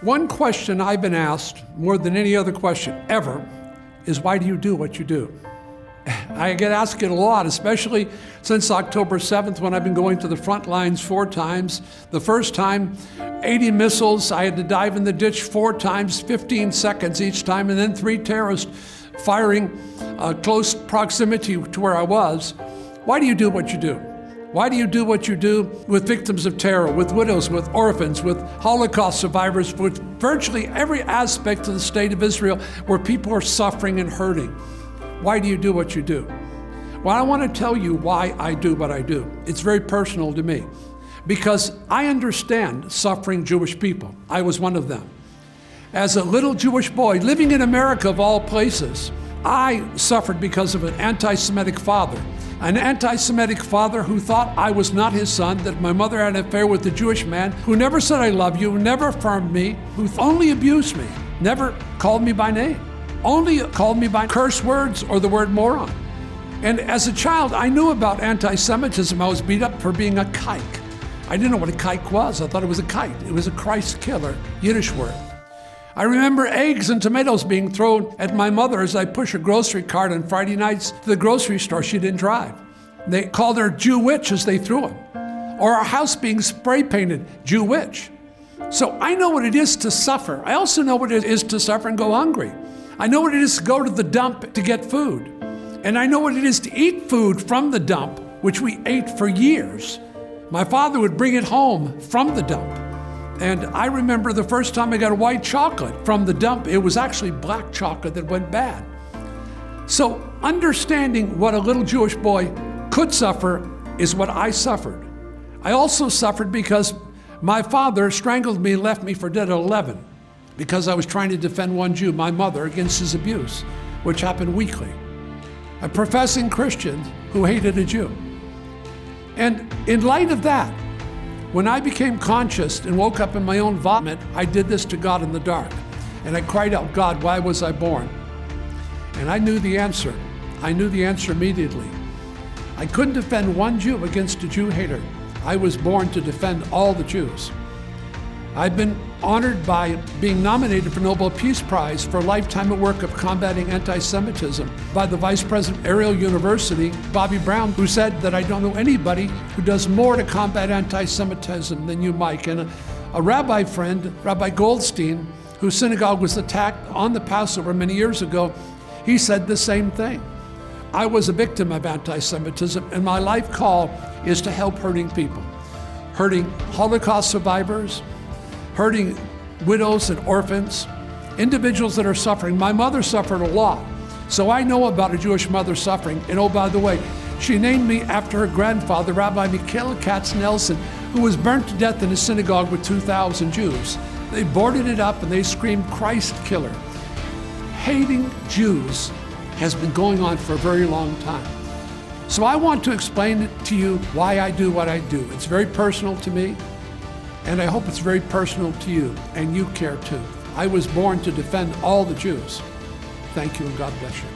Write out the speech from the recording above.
One question I've been asked more than any other question ever is, why do you do what you do? I get asked it a lot, especially since October 7th, when I've been going to the front lines 4 times. The first time, 80 missiles. I had to dive in the ditch 4 times, 15 seconds each time, and then 3 terrorists firing close proximity to where I was. Why do you do what you do? Why do you do what you do with victims of terror, with widows, with orphans, with Holocaust survivors, with virtually every aspect of the state of Israel where people are suffering and hurting? Why do you do what you do? Well, I want to tell you why I do what I do. It's very personal to me because I understand suffering Jewish people. I was one of them. As a little Jewish boy living in America of all places, I suffered because of an anti-Semitic father. An anti-Semitic father who thought I was not his son, that my mother had an affair with a Jewish man, who never said I love you, never affirmed me, who only abused me, never called me by name, only called me by curse words or the word moron. And as a child, I knew about anti-Semitism. I was beat up for being a kike. I didn't know what a kike was. I thought it was a kite. It was a Christ killer, Yiddish word. I remember eggs and tomatoes being thrown at my mother as I push a grocery cart on Friday nights to the grocery store. She didn't drive. They called her Jew witch as they threw them. Or our house being spray painted, Jew witch. So I know what it is to suffer. I also know what it is to suffer and go hungry. I know what it is to go to the dump to get food. And I know what it is to eat food from the dump, which we ate for years. My father would bring it home from the dump. And I remember the first time I got a white chocolate from the dump, it was actually black chocolate that went bad. So understanding what a little Jewish boy could suffer is what I suffered. I also suffered because my father strangled me and left me for dead at 11 because I was trying to defend one Jew, my mother, against his abuse, which happened weekly. A professing Christian who hated a Jew. And in light of that, when I became conscious and woke up in my own vomit, I did this to God in the dark. And I cried out, God, why was I born? And I knew the answer. I knew the answer immediately. I couldn't defend one Jew against a Jew hater. I was born to defend all the Jews. I've been honored by being nominated for Nobel Peace Prize for a lifetime of work of combating anti-Semitism by the Vice President of Ariel University, Bobby Brown, who said that I don't know anybody who does more to combat anti-Semitism than you, Mike. And a rabbi friend, Rabbi Goldstein, whose synagogue was attacked on the Passover many years ago, he said the same thing. I was a victim of anti-Semitism, and my life call is to help hurting people, hurting Holocaust survivors, hurting widows and orphans, individuals that are suffering. My mother suffered a lot, so I know about a Jewish mother suffering. And oh, by the way, she named me after her grandfather, Rabbi Mikhail Katz-Nelson, who was burnt to death in a synagogue with 2,000 Jews. They boarded it up and they screamed, Christ killer. Hating Jews has been going on for a very long time. So I want to explain to you why I do what I do. It's very personal to me. And I hope it's very personal to you, and you care too. I was born to defend all the Jews. Thank you, and God bless you.